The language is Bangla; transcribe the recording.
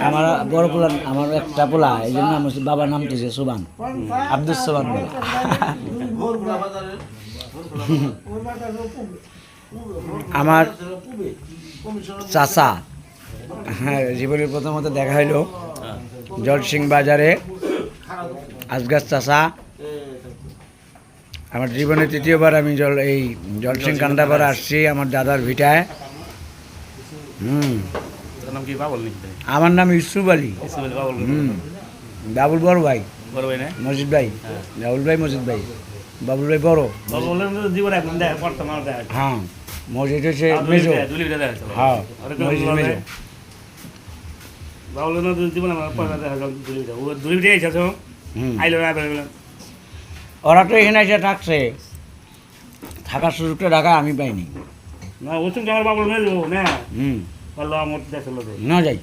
আমার বড় পোলা আমার একটা পোলা এই জন্য আমার বাবার নাম দিয়েছে সুবান আব্দুল সুবান বলে। আমার চাচা, হ্যাঁ জীবনের প্রথমত দেখা হইলো জলসিং বাজারে আজগাছ চাচা। আমার জীবনে তৃতীয়বার আমি এই জলসিং কান্দাপাড়া আসছি আমার দাদার ভিটায়। আমার নাম ইউসুফ আলী। বাবুল বড় ভাই, মসজিদ ভাই, বাবুল ভাই মসজিদ ভাই, বাবুল ভাই বড়। হ্যাঁ মসজিদ হচ্ছে মেজো। হ্যাঁ মসজিদ মেজো। ওরা তো এখানে এসে থাকছে, থাকার সুযোগটা ঢাকা আমি পাইনি। না যাই।